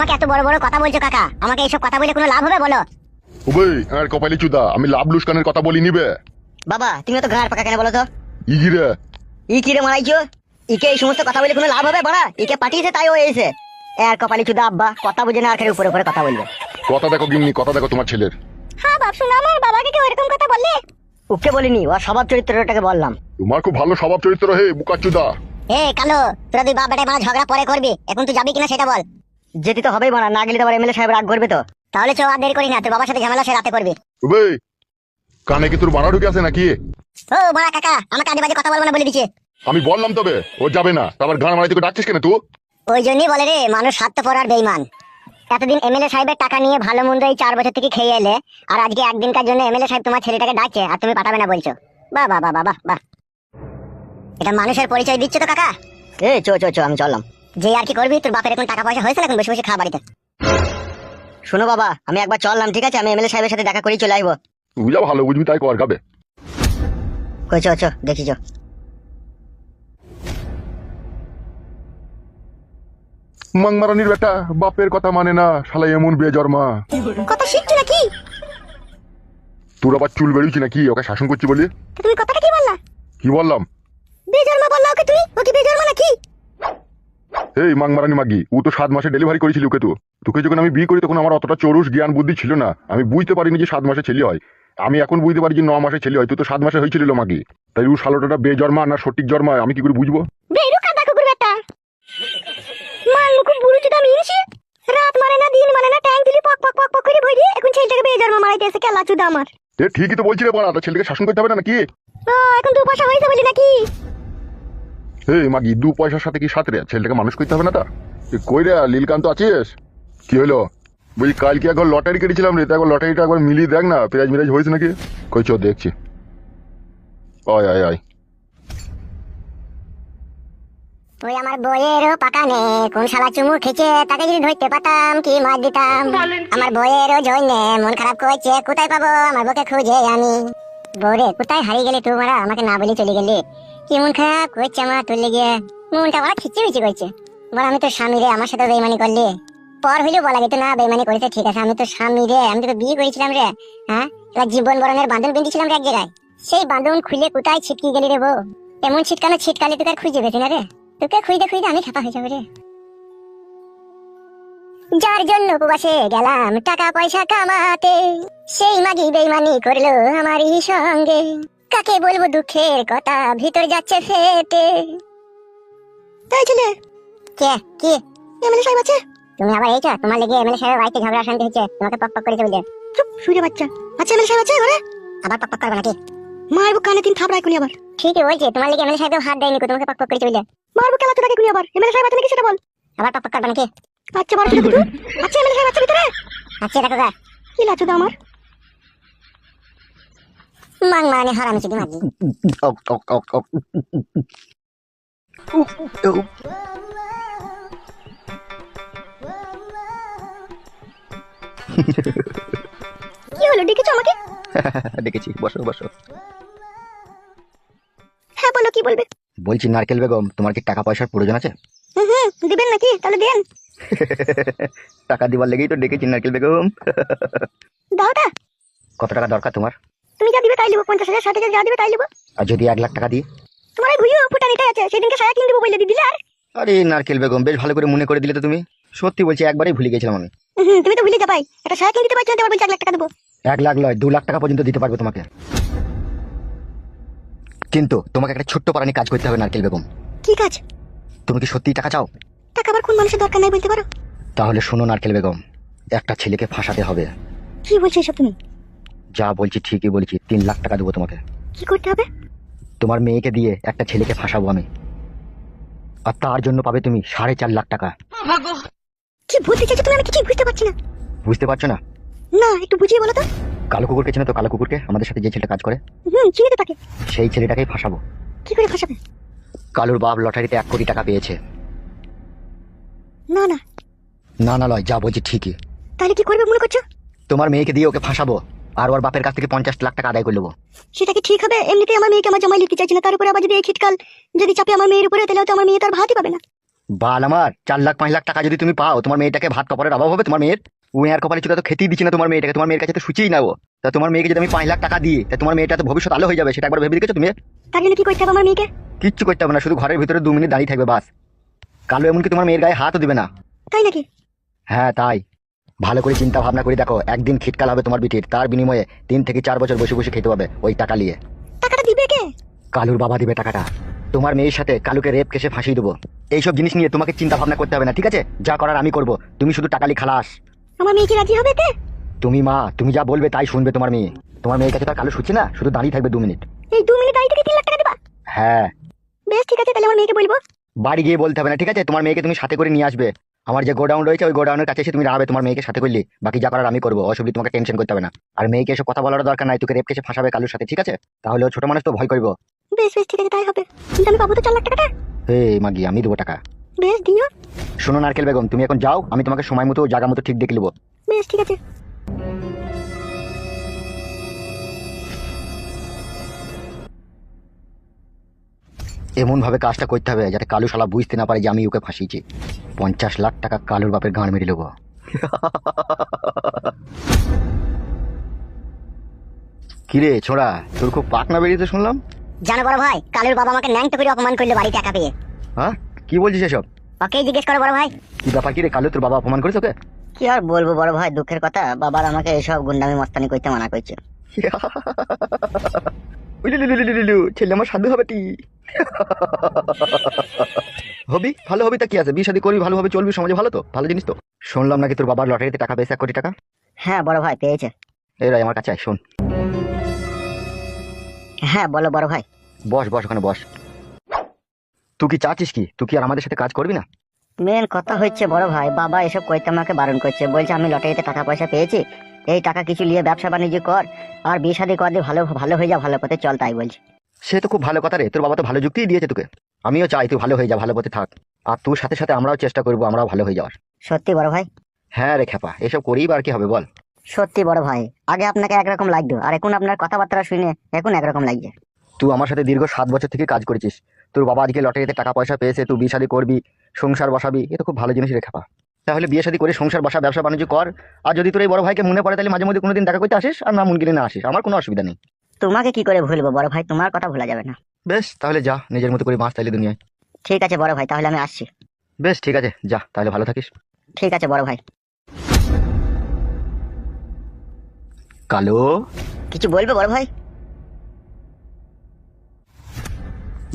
আমাকে এত বড় বড় কথা বলছো কাকা? আমাকে এইসব কথা বলে কোনো লাভ হবে বলো? ওবে আর কপালি চুদা, আমি লাভ লুস্কানের কথা বলি নিবে। বাবা তুমি তো ঘাড় পাকা কেন বলো তো? ইগিরে ই কি রে মারাইছো? ইকে এই সমস্ত কথা বলে কোনো লাভ হবে বড়া? ইকে পাঠিয়েছে তাই ও এসে। আর কপালি চুদা আব্বা কথা বুঝে না, আর খালি উপরে উপরে কথা বলবে। কথা দেখো গিন্নি, কথা দেখো তোমার ছেলের। হ্যাঁ বাপ শোনা, আমার বাবাকে কেউ এরকম কথা বললে? ওকে বলিনি, ও স্বভাব চরিত্রটাকে বললাম। তোমার খুব ভালো স্বভাব চরিত্র হে বুকাচুদা। এ কালো, তোরা দুই বাপ বেটায় মারা ঝগড়া পরে করবি, এখন তুই যাবি কিনা সেটা বল। যেতে তো হবেই মারা, না গেলে তো আবার এমএলএ সাহেব রাগ করবে তো। তাহলে চো আর দেরি করি না, তোর বাবার সাথে ঝামেলা সে রাতে করবি। ওবে কানে কি তোর বাড়া ঢুকে আছে নাকি? ও মারা কাকা, আমাকে আজে বাজে কথা বলবো না বলে দিচ্ছে। আমি বললাম তবে ও যাবে না, তারপর গান মারাই তোকে ডাকছিস কেন তুই? ওই জন্যই বলে রে, মানুষ স্বার্থপর আর বেঈমান। এতদিন এমএলএ সাহেবের টাকা নিয়ে ভালো মন্দ এই 4 বছর থেকে খেয়ে এলে, আর আজকে একদিনকার জন্য এমএলএ সাহেব তোমার ছেলেটাকে ডাকছে আর তুমি পাঠাবে না বলছো। বাহ বাহ বাহ বাহ বাহ, এটা মানুষের পরিচয় দিচ্ছে তো কাকা। এ চো চো চো, আমি চললাম। যে আর কি করবি, তোর বাপের এখন টাকা পয়সা হয়েছে না, এখন বসে বসে খা বাড়িতে। শোনো বাবা, আমি একবার চললাম, ঠিক আছে? আমি এমএলএ সাহেবের সাথে দেখা করেই চলে আসবো। তুই যা ভালো বুঝবি তাই কর গাবে। কই চো চো, দেখি চো। মাংমারানির বেটা বাপের কথা মানে না, শালা এমন বেজন্মা। কথা শিখছো নাকি? তোর আবার চুল বেরিয়েছি নাকি ওকে শাসন করছি বলি? তুমি কথাটা কি বললা? কি বললাম? বেজন্মা বললা ওকে তুমি? ও কি বেজন্মা নাকি? এই মাংমারানি মাগি, ও তো 7 মাসে ডেলিভারি করেছিল ওকে। তোকে যখন আমি বিয়ে করি তখন আমার অতটা চরুষ জ্ঞান বুদ্ধি ছিল না, আমি বুঝতে পারিনি যে 7 মাসে ছেলে হয়। আমি এখন বুঝতে পারি যে 9 মাসে ছেলে হয়, তুই তো 7 মাসে হয়েছিল মাগি। তাই ও শালোটা বেজন্মা না সঠিক জন্মা আমি কি করে বুঝবো? বেরু কাদা কুকুর বেটা, মান মুখ বুড়ো চুদা মিনছি। রাত মানে না দিন মানে না, ট্যাঙ্ক দিলি পক পক পক পক করে ভরি, এখন ছেলেটাকে বেজন্মা মারাইতেছে কেলা চুদা আমার। এ ঠিকই তো বলছি রে বাড়া, তা ছেলেকে শাসন করতে হবে না নাকি? এখন 2 পয়সা হয়েছে বলি নাকি? এই মাগি 2 পয়সার সাথে কি সাথে রে, ছেলেটাকে মানুষ করতে হবে না তা? কই রে লীলকান্ত আছিস? কি হলো? বলছি কালকে একবার লটারি কেটেছিলাম রে, তা একবার লটারিটা একবার মিলিয়ে দেখ না, প্রাইজ মিরাজ হয়েছে নাকি? কই চো দেখছি। আয় আয় আয়। ওই আমার বইয়েরও পাকা নে, কোন শালা চুমু খেছে তাকে যদি ধরতে পারতাম কি মার দিতাম। আমার বইয়েরও জন্য মন খারাপ করছে, কোথায় পাবো আমার বউকে খুঁজে আমি। বউরে কোথায় হারিয়ে গেলি তুই মারা, আমাকে না বলে চলে গেলি। কি মন খারাপ করছে আমার তোর লেগে, মনটা বড় খিচিমিচি করছে। বল আমি তো স্বামী রে, আমার সাথে বেইমানি করলি। পর হইলেও বলা যেত না বেইমানি করেছে, ঠিক আছে আমি তো স্বামী রে, আমি তোকে বিয়ে করেছিলাম রে। হ্যাঁ, এবার জীবন বরণের বাঁধন বেঁধেছিলাম রে এক জায়গায়, সেই বাঁধন খুলে কোথায় ছিটকে গেলি রে বউ। এমন ছিটকানো ছিটকালে তোকে আর খুঁজে পেতি না রে, তোকে খুঁজতে খুঁজতে আমি খেপা হয়ে যাবো রে। যার জন্য উপবাসে গেলাম টাকা পয়সা কামাতে, সেই মাগি বেইমানি করলো আমারই সঙ্গে। কাকে বলবো দুঃখের কথা, ভিতর যাচ্ছে ফেটে। তাই ছেলে কে কি এমএলএ সাহেব আছে? তুমি আবার এইটা তোমার লেগে এমএলএ সাহেবের বাড়িতে ঝগড়া শান্তি হচ্ছে, তোমাকে পক পক করেছে বলে। চুপ শুয়ে বাচ্চা, আচ্ছা এমএলএ সাহেব আছে ঘরে? আবার পক পক করবে নাকি? মারবো কানে 3 থাপড়াই কোনি আবার। ঠিকই বলছে, তোমার লেগে এমএলএ সাহেব হাত দেয়নি, তোমাকে পক পক করেছে বলে। মারবো কেলা তোকে কোনি আবার, এমএলএ সাহেব আছে নাকি সেটা বল। আবার পক পক করবে নাকি? আচ্ছা বড় ছেলে তুই, আচ্ছা এমএলএ সাহেব আছে ভিতরে? আচ্ছা দেখো গা কি লাচু দা আমার মাং মানে হারামি চুদি মাগি। কি হলো, ডেকেছো আমাকে? ডেকেছি, বসো বসো। হ্যাঁ বলো, কি বলবে? বলছি নারকেল বেগম, তোমার কি টাকা পয়সার প্রয়োজন আছে? দিবেন নাকি? তাহলে দেন। টাকা দিবার লেগেই তো ডেকেছি নারকেল বেগম। দাওটা কত টাকা দরকার তোমার? তুমি যা দিবে তাই লিবো, 50,000 60,000 যা দিবে তাই লিবো। আর যদি 1 লাখ টাকা দিই? তোমার ওই ভুইও ফুটানিটাই আছে, সেদিনকে সায়া কিনে দেবো বলে দিলে আর। আরে নারকেল বেগম, বেশ ভালো করে মনে করে দিলে তো তুমি। সত্যি বলছি, একবারই ভুলে গেছিলাম আমি। তুমি তো ভুলে যাবাই, একটা সায়া কিনে দিতে পারছো না, বলছি 1 লাখ টাকা দেবো। 1 লাখ নয়, 2 লাখ টাকা পর্যন্ত দিতে পারবো তোমাকে। কিন্তু তোমাকে একটা ছোট্ট পারানি কাজ করতে হবে নারকেল বেগম। কি কাজ? তুমি কি সত্যিই টাকা চাও? টাকা আবার কোন মানুষের দরকার নাই বলতে পারো? তাহলে শোনো নারকেল বেগম, একটা ছেলেকে ফাঁসাতে হবে। কি বলছো এসব তুমি? যা বলছি ঠিকই বলছি, 3 লাখ টাকা দেবো তোমাকে। কি করতে হবে? তোমার মেয়েকে দিয়ে একটা ছেলেকে ফাঁসাবো আমি, আর তার জন্য পাবে তুমি 4.5 লাখ টাকা। কি বলতে চাইছো তুমি? আমি কিছুই বুঝতে পারছি না। বুঝতে পারছো না? না, একটু বুঝিয়ে বলো তো। কালো কুকুরকে চেনো তো? কালো কুকুরকে, আমাদের সাথে যে ছেলেটা কাজ করে, চিনি তো তাকে। সেই ছেলেটাকেই ফাঁসাবো। কি করে ফাঁসাবে? কালুর বাপ লটারিতে 1 কোটি টাকা পেয়েছে। না না না না লয়, যা বলছি ঠিকই। তাহলে কি করবে মনে করছো? তোমার মেয়েকে দিয়ে ওকে ফাঁসাবো, আর ওর বাপের কাছ থেকে 50 লাখ টাকা আদায় করে নেবো। সেটা কি ঠিক হবে? এমনিতেই আমার মেয়েকে আমার জামাই লিখতে চাইছে না, তার উপরে আবার যদি এই শীতকাল যদি চাপে আমার মেয়ের উপরে, তাহলে তো আমার মেয়ে তার ভাতই পাবে না। বাল আমার 4 লাখ 5 লাখ টাকা যদি তুমি পাও, তোমার মেয়েটাকে ভাত কাপড়ের অভাব হবে তোমার মেয়ের? ও আর কপালে চুকা তো খেতেই দিচ্ছি না তোমার মেয়েটাকে, তোমার মেয়ের কাছে তো সুচিই না ও। তা তোমার মেয়েকে যদি আমি 5 লাখ টাকা দিই, তা তোমার মেয়েটা তো ভবিষ্যৎ আলো হয়ে যাবে, সেটা একবার ভেবে দেখেছো তুমি? তার জন্য কি করতে হবে আমার মেয়েকে? কিচ্ছু করতে হবে না, শুধু ঘরের ভিতরে 2 মিনিট দাঁড়িয়ে থাকবে বাস। কালো এমনকি তোমার মেয়ের গায়ে হাতও দিবে না। তাই নাকি? হ্যাঁ তাই। ভালো করে চিন্তা ভাবনা করে দেখো, একদিন খিটকাল হবে তোমার বিটির, তার বিনিময়ে 3 থেকে 4 বছর বসে বসে খেতে হবে ওই টাকা নিয়ে। টাকাটা দিবে কে? কালুর বাবা দিবে টাকাটা। তোমার মেয়ের সাথে কালুকে রেপ কেসে ফাঁসিয়ে দেবো। এইসব জিনিস নিয়ে তোমাকে চিন্তা ভাবনা করতে হবে না, ঠিক আছে? যা করার আমি করব, তুমি শুধু টাকা নিয়ে খালাস। আমার মেয়ে কি রাজি হবে তে? তুমি মা, তুমি যা বলবে তাই শুনবে তোমার মেয়ে। তোমার মেয়ের কাছে তো আর কালু শুচ্ছে না, শুধু দাঁড়িয়ে থাকবে 2 মিনিট। এই 2 মিনিট দাঁড়িয়ে থেকে 3 লাখ টাকা দিবা? হ্যাঁ। বেশ ঠিক আছে, তাহলে আমার মেয়েকে বলবো। বাড়ি গিয়ে বলতে হবে না, ঠিক আছে? তোমার মেয়েকে তুমি সাথে করে নিয়ে আসবে। আমার যে গোডাউন রয়েছে ওই গোডাউনের কাছে এসে তুমি দাঁড়াবে, তোমার মেয়েকে সাথে করলে বাকি যা করার আমি করবো, অসুবিধা, তোমাকে টেনশন করতে হবে না। আর মেয়েকে এসব কথা বলার দরকার নাই, তোকে রেপ কেসে ফাঁসাবে কালুর সাথে, ঠিক আছে? তাহলে ও ছোট মানুষ তো ভয় করবো। বেশ বেশ ঠিক আছে, তাই হবে। কিন্তু আমি পাবো তো 4 লাখ টাকাটা? হে মাগি, আমি দেবো টাকা। বেশ দিও। শোনো নারকেল বেগম, তুমি এখন যাও, আমি তোমাকে সময় মতো জায়গা মতো ঠিক দেখে নেবো। বেশ ঠিক আছে। এমন ভাবে কাজটা করতে হবে যাতে কালু শালা বুঝতে না পারে যে আমি ওকে ফাঁসিয়েছি। 50 লাখ টাকা কালুর বাপের গান মেরে নেবো। কিরে ছোড়া, তোর খুব পাকনা বেরিয়েছে শুনলাম। জানো বড় ভাই, কালুর বাবা আমাকে ন্যাংটো করে অপমান করলো বাড়ি টাকা পেয়ে। হ্যাঁ, কি বলছিস এসব? ওকেই জিজ্ঞেস করো বড় ভাই। কি ব্যাপার, কি রে কালু, তোর বাবা অপমান করেছে ওকে? কি আর বলবো বড় ভাই, দুঃখের কথা, বাবার আমাকে এসব গুন্ডামি মস্তানি করতে মানা করছে। ছেলে আমার সাধু হবে টি। হবি ভালো হবি, তা কি আছে, বিয়ে শাদী করবি, ভালোভাবে চলবি, সমাজে ভালো তো, ভালো জিনিস তো। শুনলাম নাকি তোর বাবার লটারিতে টাকা পেয়েছে 1 কোটি টাকা। হ্যাঁ বড় ভাই, পেয়েছে। এই রাই আমার কাছে আয়, শোন। হ্যাঁ বলো বড় ভাই। বস বস, ওখানে বস। তুই কি চাচ্ছিস কি, তুই কি আর আমাদের সাথে কাজ করবি না? মেন কথা হচ্ছে বড় ভাই, বাবা এসব করতে আমাকে বারণ করছে, বলছে আমি লটারিতে টাকা পয়সা পেয়েছি, এই টাকা কিছু নিয়ে ব্যবসা বাণিজ্য কর, আর বিয়ে শাদী কর দিয়ে ভালো ভালো হয়ে যা, ভালো পথে চল, তাই বলছে। সে তো খুব ভালো কথা রে, তোর বাবা তো ভালো যুক্তিই দিয়েছে তোকে। আমিও চাই তুই ভালো হয়ে যা, ভালো পথে থাক। আর তোর সাথে সাথে আমরাও চেষ্টা করবো, আমরাও ভালো হয়ে যাওয়ার। সত্যি বড় ভাই? হ্যাঁ রে খেপা, এসব করেই বা আর কি হবে বল। সত্যি বড় ভাই, আগে আপনাকে একরকম লাগতো, আর এখন আপনার কথাবার্তা শুনে এখন একরকম লাগছে। তুই আমার সাথে দীর্ঘ 7 বছর থেকে কাজ করেছিস, তোর বাবা আজকে লটারিতে টাকা পয়সা পেয়েছে, তুই বিয়ে শাদী করবি, সংসার বসাবি, এ তো খুব ভালো জিনিস রে খেপা। তাহলে বিয়ে শাদী করে সংসার বসা, ব্যবসা বাণিজ্য কর। আর যদি তোর এই বড় ভাইকে মনে পড়ে, তাহলে মাঝে মধ্যে কোনোদিন দেখা করতে আসিস, আর না মন গেলে না আসিস, আমার কোনো অসুবিধা নেই। তোমাকে কি করে ভুলবো বড় ভাই, তোমার কথা ভোলা যাবে না। বেশ তাহলে যা, নিজের মতো করে বাঁচ তাইলে দুনিয়ায়। ঠিক আছে বড় ভাই, তাহলে আমি আসছি। বেশ ঠিক আছে, যা তাহলে, ভালো থাকিস। ঠিক আছে বড় ভাই। কালো, কিছু বলবে বড় ভাই?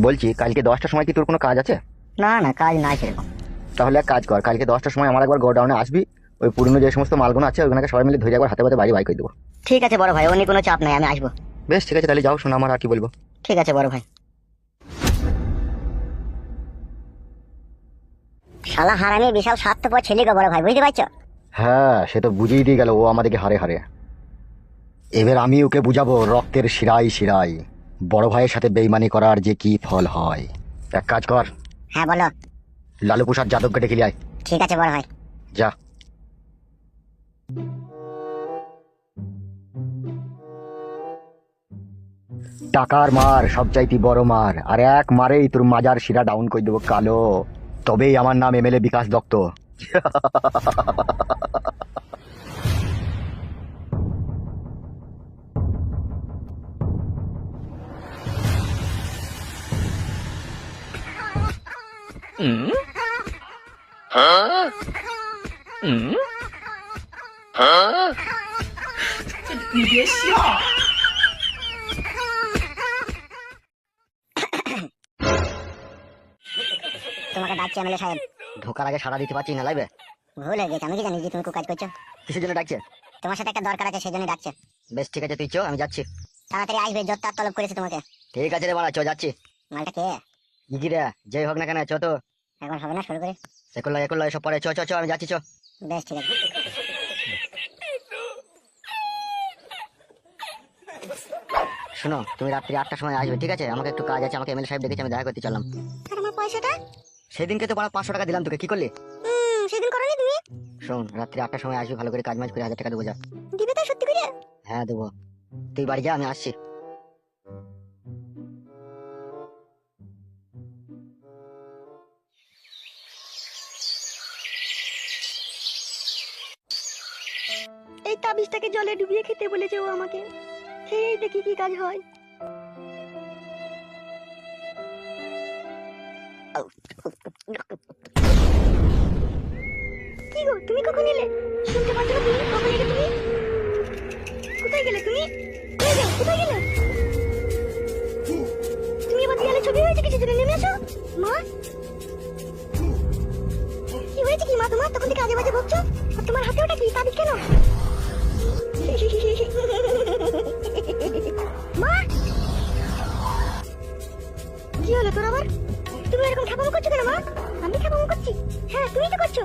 বলছি কালকে 10টার সময় কি তোর কোনো কাজ আছে? না না, কাজ নাই সেরকম। তাহলে এক কাজ কর, কালকে 10টার সময় আমার একবার গোডাউনে আসবি। ওই পুরনো যে সমস্ত মালগুলো আছে ওইগুলোকে সবাই মিলে ধরে একবার হাতে পাতে বাড়ি বাই করে দেবো। ঠিক আছে বড় ভাই, অন্য কোনো চাপ নাই, আমি আসবো। বেশ ঠিক আছে, তাহলে যাও, শোনো আমার আর কি বলবো। ঠিক আছে বড় ভাই। শালা হারামি বিশাল স্বার্থপর ছেলে গো বড় ভাই, বুঝতে পারছো? হ্যাঁ সে তো বুঝিয়ে দিয়ে গেল ও আমাদেরকে হারে হারে। এবার আমি ওকে বুঝাবো রক্তের শিরায় শিরায় বড় ভাইয়ের সাথে বেইমানি করার যে কি ফল হয়। এক কাজ কর, হ্যাঁ বলো। লালু প্রসাদ যাদবকে ডেকে নিয়ে আয়। ঠিক আছে বড় ভাই। যা। টাকার মার সবচাইতে বড় মার, আর এক মারেই তোর মাজার শিরা ডাউন করে দেবো কালো। তবেই আমার নাম এমএলএ বিকাশ দত্ত। তোমাকে ডাকছি এমএলএ সাহেব। ঢোকার আগে সারা দিতে পারছি না লাইবে। ভুল হয়ে গেছে, আমি কি জানি যে তুমি কাজ করছো। কিসের জন্য ডাকছে? তোমার সাথে একটা দরকার আছে, সেই জন্য ডাকছে। বেশ ঠিক আছে, তুই চো, আমি যাচ্ছি। তাড়াতাড়ি আসবে, যত তলব করেছে তোমাকে। ঠিক আছে রে মারা, চো যাচ্ছি। মালটা কে? ইগিরে যেই হোক না কেন, চো তো। এখন হবে না, শুরু করে। একুল্লা এসব পরে, চো চো চো, আমি যাচ্ছি, চো। বেশ ঠিক আছে। শোনো, তুমি রাত্রি 8টার সময় আসবে, ঠিক আছে? আমাকে একটু কাজ আছে, আমাকে এমএলএ সাহেব ডেকেছে, আমি দেখা করতে চললাম। আর আমার পয়সাটা? সেদিনকে তো 500 টাকা দিলাম তোকে, কি করলি? সেদিন করোনি তুমি? শোন, রাত্রি 8টার সময় আসবি, ভালো করে কাজ মাজ করে 1000 টাকা দেবো, যা। দিবে তো সত্যি করে? হ্যাঁ দেবো, তুই বাড়ি যা, আমি আসছি। এই তাবিজটাকে জলে ডুবিয়ে খেতে বলেছে ও আমাকে। খেয়েই দেখি কি কাজ হয়। কি গো, তুমি কখন এলে? শুনতে পাচ্ছ না তুমি? কখন এলে তুমি? কোথায় গেলে তুমি? কোথায় গেলে? তুমি এবার দেয়ালে ছবি হয়েছে কিছু জন্য নেমে এসো। মা, কি হয়েছে কি মা তোমার? তখন থেকে আজে বাজে বকছো। আর তোমার হাতে ওটা কি? তাবিজ কেন? মা, কি হলো তোর আবার? তুমি এরকম খাপামো করছো কেন মা? আমি খাপামো করছি? হ্যাঁ, তুমি তো করছো।